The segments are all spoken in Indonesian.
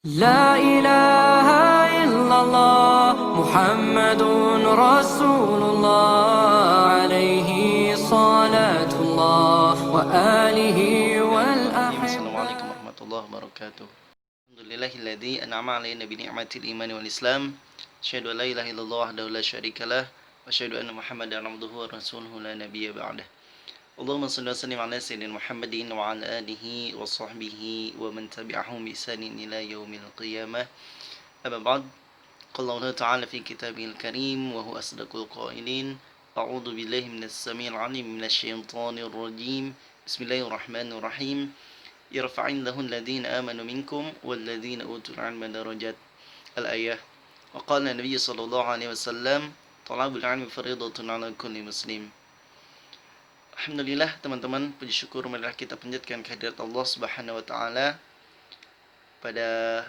لا إله إلا الله محمد رسول الله عليه صلاة الله وآله والأحبة. Assalamualaikum warahmatullahi wabarakatuh. Alhamdulillahilladzi an'ama 'alaina bi ni'matil imani wal islam. Asyhadu an la ilaha illallah wahdahu la syarikalah wa asyhadu anna Muhammadan 'abduhu wa rasuluhu la nabiyya ba'dah. Allahumma shalli wa sallim 'ala sayyidina Muhammadin wa 'ala alihi wa sahbihi wa man tabi'ahum bi ihsanin ila yaumil qiyamah. Amma ba'd. Qala Allah ta'ala fi kitabihil karim wa huwa asdaqul qailin. A'udzu billahi minas samii'il 'alim minasy syaithanir rajim. Bismillahirrahmanirrahim. Yarfa'illahu alladhina amanu minkum walladhina utul 'ilma darajat. Al-ayah. Wa qala Nabi sallallahu alaihi wasallam, talabul 'ilmi fardhatun 'ala kulli muslim. Alhamdulillah teman-teman, puji syukur marilah kita panjatkan kehadirat Allah Subhanahu wa taala. Pada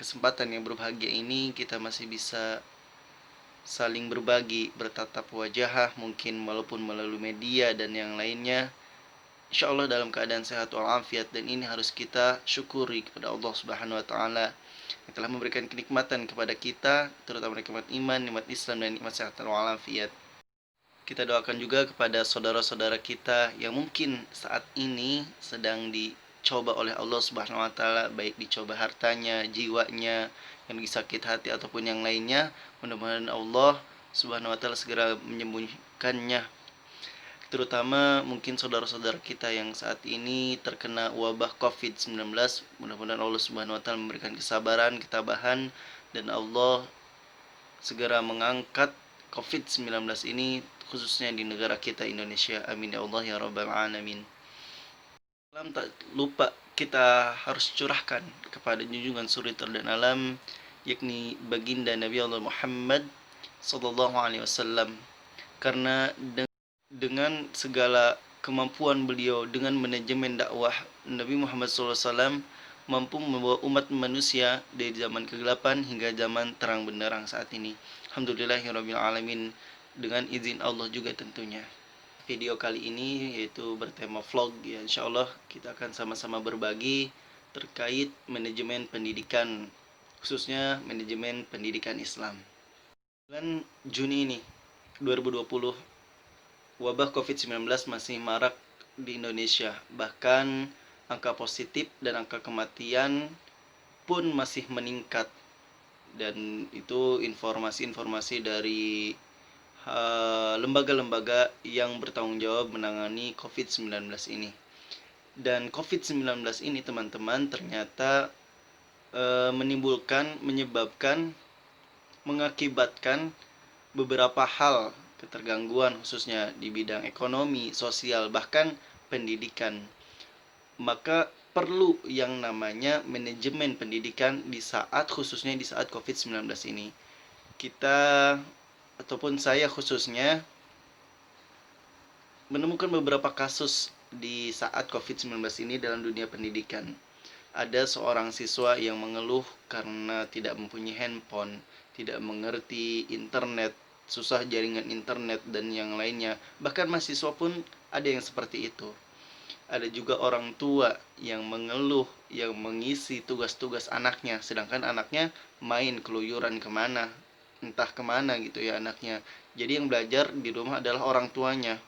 kesempatan yang berbahagia ini kita masih bisa saling berbagi, bertatap wajah, mungkin walaupun melalui media dan yang lainnya. Insya Allah dalam keadaan sehat walafiat, dan ini harus kita syukuri kepada Allah Subhanahu wa taala yang telah memberikan kenikmatan kepada kita, terutama nikmat iman, nikmat Islam, dan nikmat sehat walafiat. Kita doakan juga kepada saudara-saudara kita yang mungkin saat ini sedang dicoba oleh Allah Subhanahu wa taala, baik dicoba hartanya, jiwanya, yang lagi sakit hati ataupun yang lainnya. Mudah-mudahan Allah Subhanahu wa taala segera menyembuhkannya. Terutama mungkin saudara-saudara kita yang saat ini terkena wabah COVID-19, mudah-mudahan Allah Subhanahu wa taala memberikan kesabaran, ketabahan, dan Allah segera mengangkat COVID-19 ini khususnya di negara kita Indonesia. Amin ya Allah ya rabbal alamin. Tak lupa kita harus curahkan kepada junjungan suri dan alam, yakni baginda Nabi Allah Muhammad sallallahu alaihi wasallam, karena dengan segala kemampuan beliau, dengan manajemen dakwah, Nabi Muhammad SAW mampu membawa umat manusia dari zaman kegelapan hingga zaman terang benderang saat ini. Alhamdulillahirabbil alamin, dengan izin Allah juga tentunya. Video kali ini yaitu bertema vlog ya, insyaallah kita akan sama-sama berbagi terkait manajemen pendidikan, khususnya manajemen pendidikan Islam. Bulan Juni ini 2020, wabah COVID-19 masih marak di Indonesia. Bahkan angka positif dan angka kematian pun masih meningkat. Dan itu informasi-informasi dari lembaga-lembaga yang bertanggung jawab menangani COVID-19 ini. Dan COVID-19 ini teman-teman ternyata menyebabkan, mengakibatkan beberapa hal ketergangguan, khususnya di bidang ekonomi, sosial, bahkan pendidikan. Maka perlu yang namanya manajemen pendidikan di saat, khususnya di saat COVID-19 ini. Kita ataupun saya khususnya menemukan beberapa kasus di saat COVID-19 ini dalam dunia pendidikan. Ada seorang siswa yang mengeluh karena tidak mempunyai handphone, tidak mengerti internet, susah jaringan internet, dan yang lainnya. Bahkan mahasiswa pun ada yang seperti itu. Ada juga orang tua yang mengeluh, yang mengisi tugas-tugas anaknya, sedangkan anaknya main keluyuran kemana, entah kemana gitu ya anaknya. Jadi yang belajar di rumah adalah orang tuanya.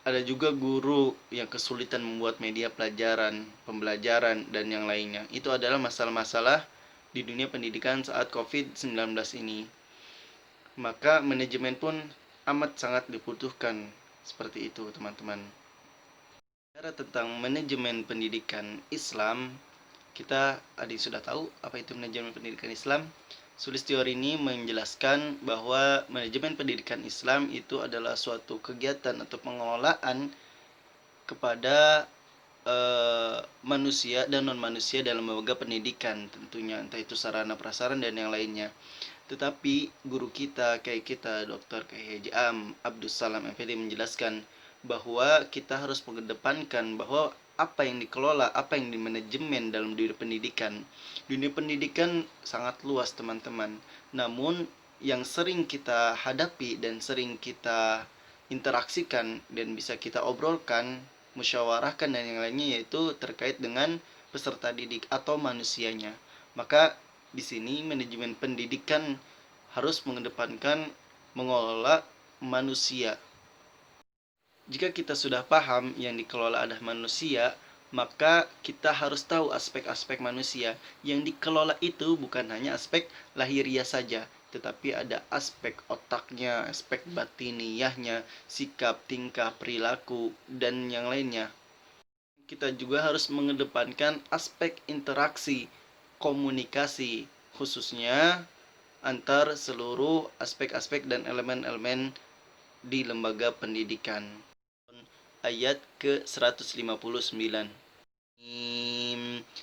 Ada juga guru yang kesulitan membuat media pelajaran, pembelajaran, dan yang lainnya. Itu adalah masalah-masalah di dunia pendidikan saat COVID-19 ini. Maka manajemen pun amat sangat dibutuhkan. Seperti itu teman-teman. Bicara tentang manajemen pendidikan Islam, kita adik sudah tahu apa itu manajemen pendidikan Islam. Sulistiyorini menjelaskan bahwa manajemen pendidikan Islam itu adalah suatu kegiatan atau pengelolaan kepada manusia dan non-manusia dalam lembaga pendidikan tentunya, entah itu sarana prasarana dan yang lainnya. Tetapi guru kita, kayak kita, Dr. Haji Abdus Salam MPD menjelaskan bahwa kita harus mengedepankan bahwa apa yang dikelola, apa yang dimanajemen dalam dunia pendidikan. Dunia pendidikan sangat luas teman-teman. Namun yang sering kita hadapi dan sering kita interaksikan dan bisa kita obrolkan, musyawarahkan dan yang lainnya, yaitu terkait dengan peserta didik atau manusianya. Maka di sini manajemen pendidikan harus mengedepankan mengelola manusia. Jika kita sudah paham yang dikelola adalah manusia, maka kita harus tahu aspek-aspek manusia. Yang dikelola itu bukan hanya aspek lahiriah saja, tetapi ada aspek otaknya, aspek batiniahnya, sikap, tingkah, perilaku, dan yang lainnya. Kita juga harus mengedepankan aspek interaksi, komunikasi, khususnya antar seluruh aspek-aspek dan elemen-elemen di lembaga pendidikan. Ayat ke-159.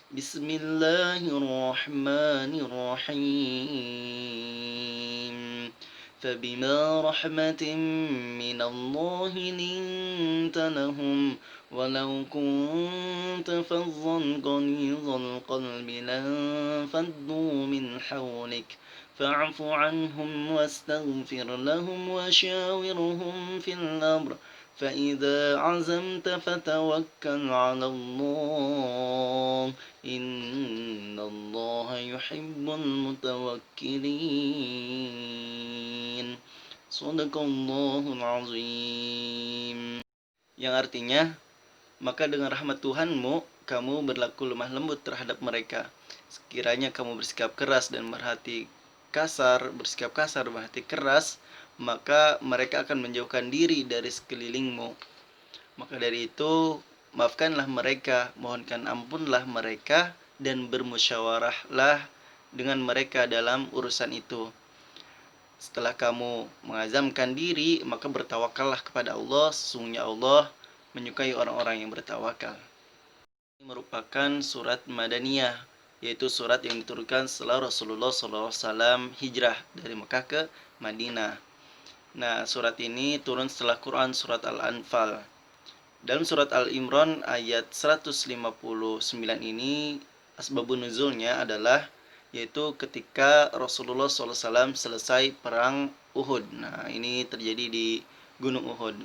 Bismillahirrahmanirrahim. فبما رحمة من الله لنت لهم ولو كنت فظا غليظ القلب لانفضوا من حولك فاعف عنهم واستغفر لهم وشاورهم في الأمر فإذا عزمت فتوكل على الله إن الله يحب المتوكلين. Sadaqallahul azim. Yang artinya, maka dengan rahmat Tuhanmu, kamu berlaku lemah lembut terhadap mereka. Sekiranya kamu bersikap keras dan bersikap kasar, berhati keras, maka mereka akan menjauhkan diri dari sekelilingmu. Maka dari itu, maafkanlah mereka, mohonkan ampunlah mereka, dan bermusyawarahlah dengan mereka dalam urusan itu. Setelah kamu mengazamkan diri, maka bertawakallah kepada Allah. Sesungguhnya Allah menyukai orang-orang yang bertawakal. Ini merupakan surat Madaniyah, yaitu surat yang diturunkan setelah Rasulullah SAW hijrah dari Mekah ke Madinah. Nah, surat ini turun setelah Quran surat Al-Anfal. Dalam surat Al-Imran ayat 159 ini, asbabun nuzulnya adalah yaitu ketika Rasulullah SAW selesai perang Uhud. Nah, ini terjadi di Gunung Uhud.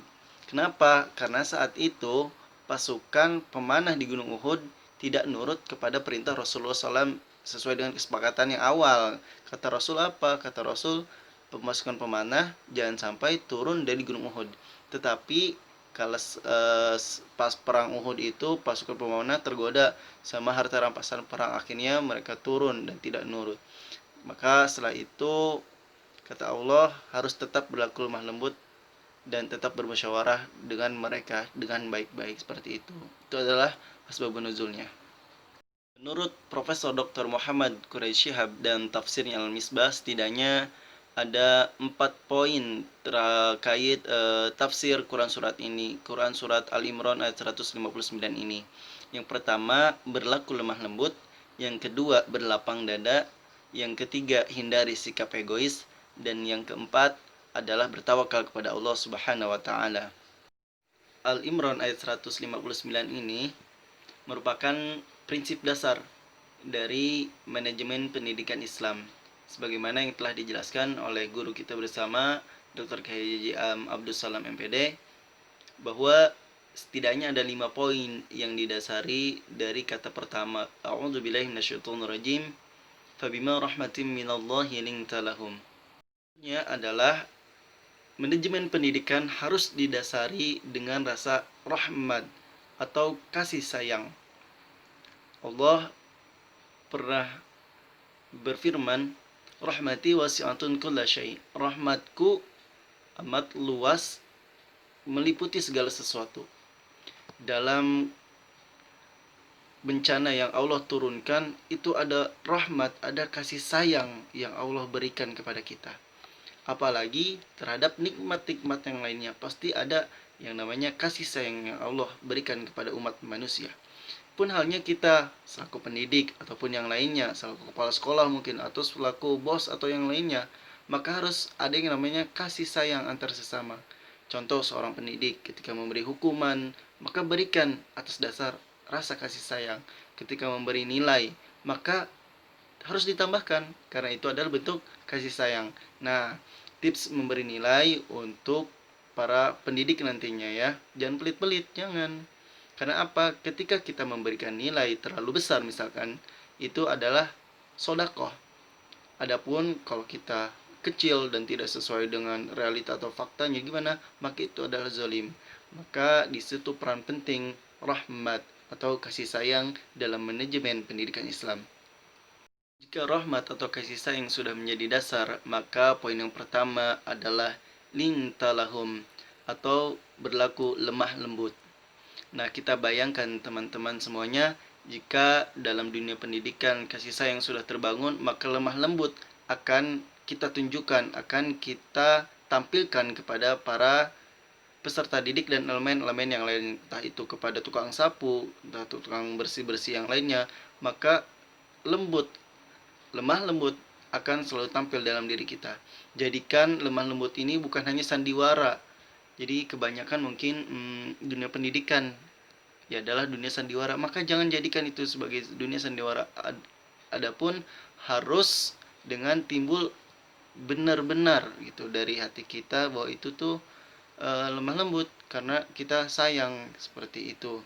Kenapa? Karena saat itu pasukan pemanah di Gunung Uhud tidak nurut kepada perintah Rasulullah SAW sesuai dengan kesepakatan yang awal. Kata Rasul apa? Kata Rasul, pasukan pemanah jangan sampai turun dari Gunung Uhud. Tetapi kalau pas perang Uhud itu pasukan pemanah tergoda sama harta rampasan perang, akhirnya mereka turun dan tidak nurut. Maka setelah itu kata Allah harus tetap berlaku lemah lembut dan tetap bermusyawarah dengan mereka dengan baik-baik seperti itu. Itu adalah asbabun nuzulnya. Menurut Profesor Dr. Muhammad Quraisy Shihab dan tafsirnya Al-Misbah, setidaknya ada 4 poin terkait tafsir Quran surat ini, Quran surat Al-Imran ayat 159 ini. Yang pertama, berlaku lemah lembut. Yang kedua, berlapang dada. Yang ketiga, hindari sikap egois. Dan yang keempat adalah bertawakal kepada Allah Subhanahu wa taala. Al-Imran ayat 159 ini merupakan prinsip dasar dari manajemen pendidikan Islam, sebagaimana yang telah dijelaskan oleh guru kita bersama Dr. K.H. Abdul Salam MPD, bahwa setidaknya ada 5 poin yang didasari dari kata pertama, A'udzubillahi minasyaitonirrajim, fabima rahmatin minallahi linta lahum. Ini adalah manajemen pendidikan harus didasari dengan rasa rahmat atau kasih sayang. Allah pernah berfirman, rahmati wasi'atun kulla syai'. Rahmatku amat luas, meliputi segala sesuatu. Dalam bencana yang Allah turunkan, itu ada rahmat, ada kasih sayang yang Allah berikan kepada kita. Apalagi terhadap nikmat-nikmat yang lainnya, pasti ada yang namanya kasih sayang yang Allah berikan kepada umat manusia. Pun halnya kita selaku pendidik ataupun yang lainnya, selaku kepala sekolah mungkin, atau selaku bos atau yang lainnya, maka harus ada yang namanya kasih sayang antar sesama. Contoh, seorang pendidik ketika memberi hukuman, maka berikan atas dasar rasa kasih sayang. Ketika memberi nilai, maka harus ditambahkan, karena itu adalah bentuk kasih sayang. Nah, tips memberi nilai untuk para pendidik nantinya ya, jangan pelit-pelit, jangan. Karena apa? Ketika kita memberikan nilai terlalu besar misalkan, itu adalah sodakoh. Adapun kalau kita kecil dan tidak sesuai dengan realita atau faktanya gimana, maka itu adalah zalim. Maka di situ peran penting rahmat atau kasih sayang dalam manajemen pendidikan Islam. Jika rahmat atau kasih sayang sudah menjadi dasar, maka poin yang pertama adalah lintalahum atau berlaku lemah lembut. Nah, kita bayangkan teman-teman semuanya, jika dalam dunia pendidikan kasih sayang sudah terbangun, maka lemah lembut akan kita tunjukkan, akan kita tampilkan kepada para peserta didik dan elemen-elemen yang lain, entah itu kepada tukang sapu, entah tukang bersih-bersih yang lainnya. Maka lembut, lemah lembut akan selalu tampil dalam diri kita. Jadikan lemah lembut ini bukan hanya sandiwara. Jadi kebanyakan mungkin dunia pendidikan ya adalah dunia sandiwara, maka jangan jadikan itu sebagai dunia sandiwara. Adapun harus dengan timbul benar-benar gitu dari hati kita bahwa itu tuh lemah lembut karena kita sayang, seperti itu.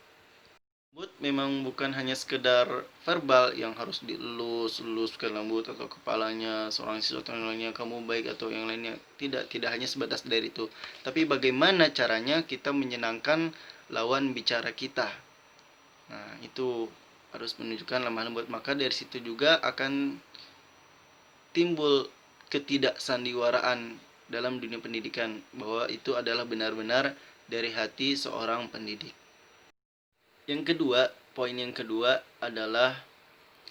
Lembut memang bukan hanya sekedar verbal yang harus dielus-eluskan lembut atau kepalanya seorang siswa atau yang lainnya, kamu baik atau yang lainnya. Tidak hanya sebatas dari itu. Tapi bagaimana caranya kita menyenangkan lawan bicara kita. Nah, itu harus menunjukkan lemah lembut. Maka dari situ juga akan timbul ketidaksandiwaraan dalam dunia pendidikan, bahwa itu adalah benar-benar dari hati seorang pendidik. Yang kedua, poin yang kedua adalah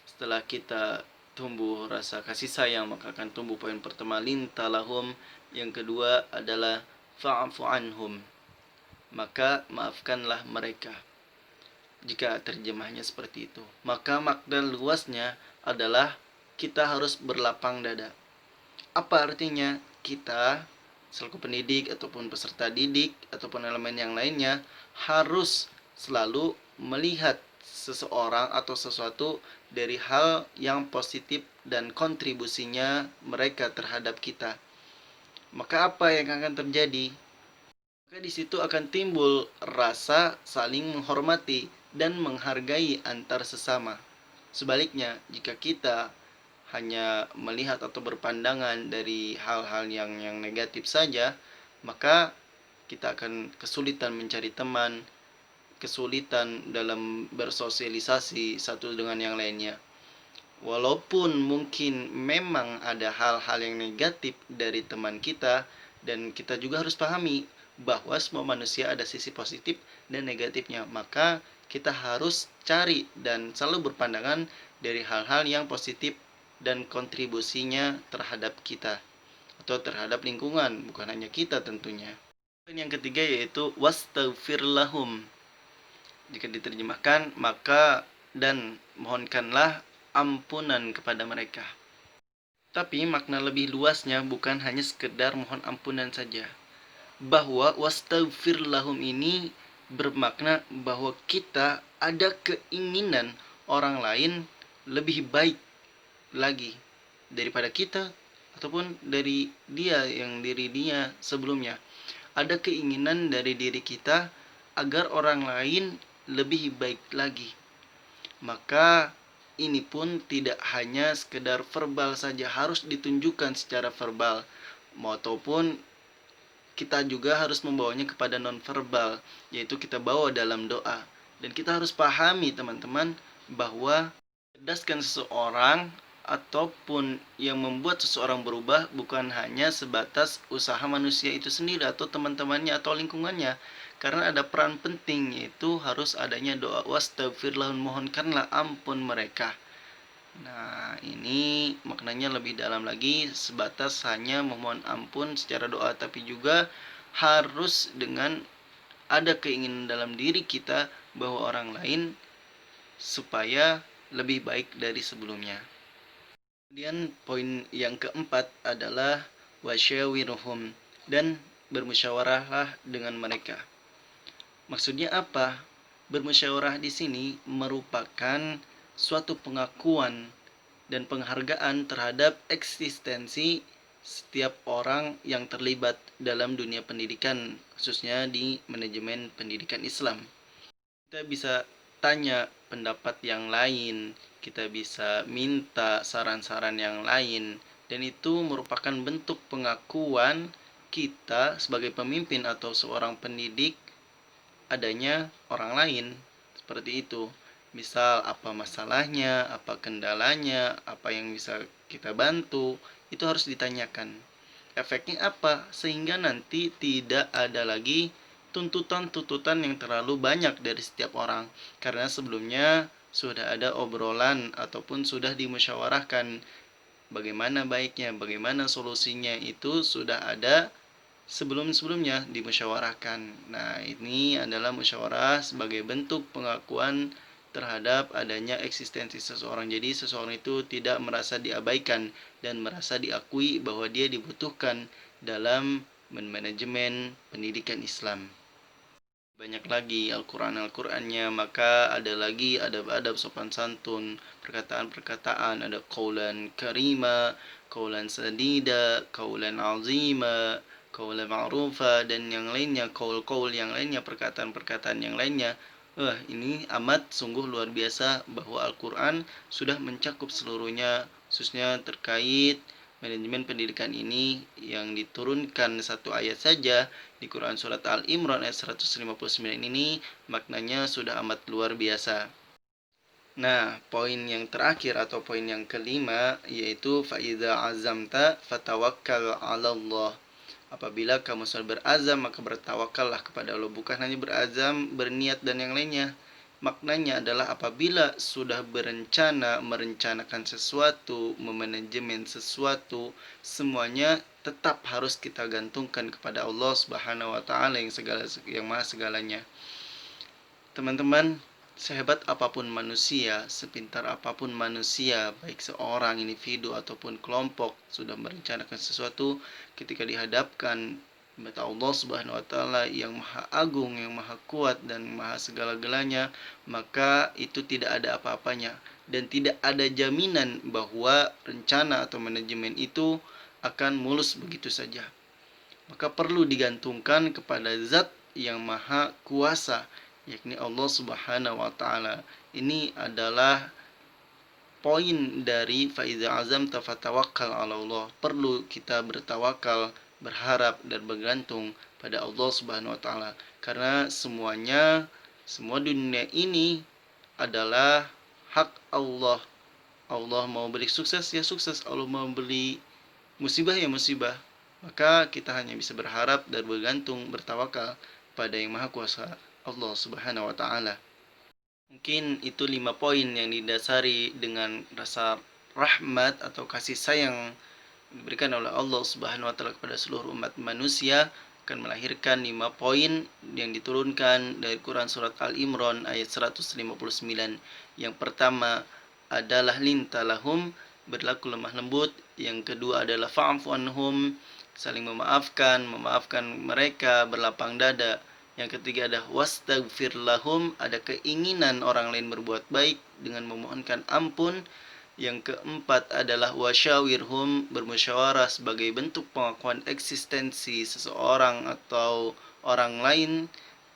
setelah kita tumbuh rasa kasih sayang, maka akan tumbuh poin pertama lintalahum. Yang kedua adalah fa'fu anhum, maka maafkanlah mereka. Jika terjemahnya seperti itu, maka makna luasnya adalah kita harus berlapang dada. Apa artinya? Kita selaku pendidik ataupun peserta didik ataupun elemen yang lainnya harus selalu melihat seseorang atau sesuatu dari hal yang positif dan kontribusinya mereka terhadap kita. Maka apa yang akan terjadi? Maka di situ akan timbul rasa saling menghormati dan menghargai antar sesama. Sebaliknya, jika kita hanya melihat atau berpandangan dari hal-hal yang negatif saja, maka kita akan kesulitan mencari teman, kesulitan dalam bersosialisasi satu dengan yang lainnya. Walaupun mungkin memang ada hal-hal yang negatif dari teman kita, dan kita juga harus pahami bahwa semua manusia ada sisi positif dan negatifnya. Maka kita harus cari dan selalu berpandangan dari hal-hal yang positif dan kontribusinya terhadap kita atau terhadap lingkungan, bukan hanya kita tentunya. Yang ketiga yaitu wastaghfir lahum. Jika diterjemahkan, maka dan mohonkanlah ampunan kepada mereka. Tapi makna lebih luasnya bukan hanya sekedar mohon ampunan saja. Bahwa wastaghfir lahum ini bermakna bahwa kita ada keinginan orang lain lebih baik lagi daripada kita ataupun dari diri dia sebelumnya. Ada keinginan dari diri kita agar orang lain lebih baik lagi. Maka ini pun tidak hanya sekedar verbal saja, harus ditunjukkan secara verbal, ataupun kita juga harus membawanya kepada non-verbal, yaitu kita bawa dalam doa. Dan kita harus pahami teman-teman bahwa mencerdaskan seseorang ataupun yang membuat seseorang berubah bukan hanya sebatas usaha manusia itu sendiri atau teman-temannya atau lingkungannya, karena ada peran penting, yaitu harus adanya doa wastaghfir lahum, mohonkanlah ampun mereka. Nah, ini maknanya lebih dalam lagi, sebatas hanya memohon ampun secara doa, tapi juga harus dengan ada keinginan dalam diri kita bahwa orang lain supaya lebih baik dari sebelumnya. Kemudian poin yang keempat adalah wasyawiruhum, dan bermusyawarahlah dengan mereka. Maksudnya apa? Bermusyawarah di sini merupakan suatu pengakuan dan penghargaan terhadap eksistensi setiap orang yang terlibat dalam dunia pendidikan, khususnya di manajemen pendidikan Islam. Kita bisa tanya pendapat yang lain, kita bisa minta saran-saran yang lain, dan itu merupakan bentuk pengakuan kita sebagai pemimpin atau seorang pendidik adanya orang lain. Seperti itu. Misal apa masalahnya, apa kendalanya, apa yang bisa kita bantu, itu harus ditanyakan. Efeknya apa? Sehingga nanti tidak ada lagi tuntutan-tuntutan yang terlalu banyak dari setiap orang. Karena sebelumnya sudah ada obrolan ataupun sudah dimusyawarahkan bagaimana baiknya, bagaimana solusinya, itu sudah ada sebelum-sebelumnya dimusyawarahkan. Nah, ini adalah musyawarah sebagai bentuk pengakuan terhadap adanya eksistensi seseorang. Jadi seseorang itu tidak merasa diabaikan dan merasa diakui bahwa dia dibutuhkan dalam manajemen pendidikan Islam. Banyak lagi Al-Qurannya, maka ada lagi adab-adab sopan santun, perkataan-perkataan, ada qaulan karima, qaulan sadida, qaulan azima, qaulan ma'rufa, dan yang lainnya, qaul-qaul yang lainnya, perkataan-perkataan yang lainnya. Ini amat sungguh luar biasa bahwa Al-Quran sudah mencakup seluruhnya, khususnya terkait manajemen pendidikan ini, yang diturunkan satu ayat saja di Quran Surat Al-Imran ayat 159 ini maknanya sudah amat luar biasa. Nah, poin yang terakhir atau poin yang kelima yaitu fa'idza azamta fatawakkal 'ala Allah. Apabila kamu sudah berazam, maka bertawakallah kepada Allah. Bukan hanya berazam, berniat dan yang lainnya. Maknanya adalah apabila sudah merencanakan sesuatu, memanajemen sesuatu, semuanya tetap harus kita gantungkan kepada Allah Subhanahu wa taala yang maha segalanya. Teman-teman, sehebat apapun manusia, sepintar apapun manusia, baik seorang individu ataupun kelompok sudah merencanakan sesuatu, ketika dihadapkan kepada Allah Subhanahu wa taala yang maha agung, yang maha kuat dan maha segala-galanya, maka itu tidak ada apa-apanya dan tidak ada jaminan bahwa rencana atau manajemen itu akan mulus begitu saja. Maka perlu digantungkan kepada zat yang maha kuasa, yakni Allah Subhanahu wa taala. Ini adalah poin dari faiza azam tafatawakkal 'ala Allah. Perlu kita bertawakal, berharap dan bergantung pada Allah Subhanahu wa taala, karena semua dunia ini adalah hak Allah. Allah mau beri sukses ya sukses, Allah mau beri musibah ya musibah. Maka kita hanya bisa berharap dan bergantung, bertawakal pada yang maha kuasa, Allah Subhanahu wa taala. Mungkin itu 5 poin yang didasari dengan rasa rahmat atau kasih sayang diberikan oleh Allah Subhanahu wa taala kepada seluruh umat manusia, akan melahirkan 5 poin yang diturunkan dari Quran Surat Al-Imran ayat 159. Yang pertama adalah lintalahum, berlaku lemah lembut. Yang kedua adalah fa'fu anhum, saling memaafkan mereka, berlapang dada. Yang ketiga ada wastaghfir lahum, ada keinginan orang lain berbuat baik dengan memohonkan ampun. Yang keempat adalah wasyawirhum, bermusyawarah sebagai bentuk pengakuan eksistensi seseorang atau orang lain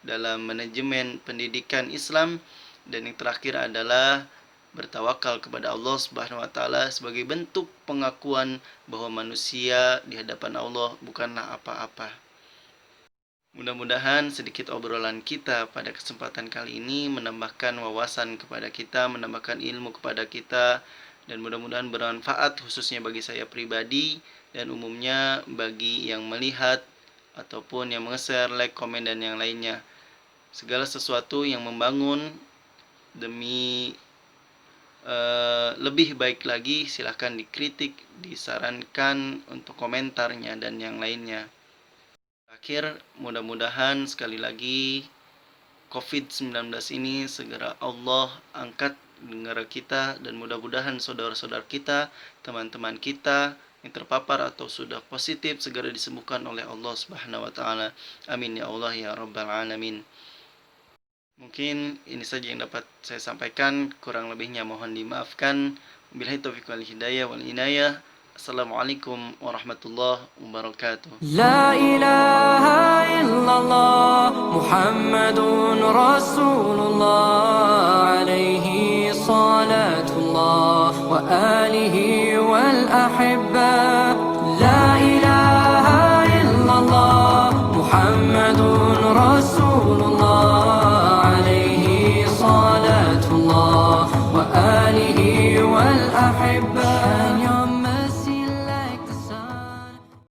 dalam manajemen pendidikan Islam. Dan yang terakhir adalah bertawakal kepada Allah Subhanahu wa taala sebagai bentuk pengakuan bahwa manusia di hadapan Allah bukanlah apa-apa. Mudah-mudahan sedikit obrolan kita pada kesempatan kali ini menambahkan wawasan kepada kita, menambahkan ilmu kepada kita, dan mudah-mudahan bermanfaat khususnya bagi saya pribadi dan umumnya bagi yang melihat ataupun yang nge-share, like, komen, dan yang lainnya. Segala sesuatu yang membangun demi lebih baik lagi, silahkan dikritik, disarankan untuk komentarnya dan yang lainnya. Akhir, mudah-mudahan sekali lagi COVID-19 ini segera Allah angkat negara kita, dan mudah-mudahan saudara-saudara kita, teman-teman kita yang terpapar atau sudah positif segera disembuhkan oleh Allah Subhanahu wa taala. Amin ya Allah ya rabbal alamin. Mungkin ini saja yang dapat saya sampaikan, kurang lebihnya mohon dimaafkan. Wabillahi taufiq wal hidayah wal inayah. Assalamualaikum warahmatullahi wabarakatuh. لا إله إلا الله محمد رسول الله عليه صلاة الله وآله والأحبة. لا إله إلا الله محمد رسول الله عليه صلاة الله وآله والأحبة.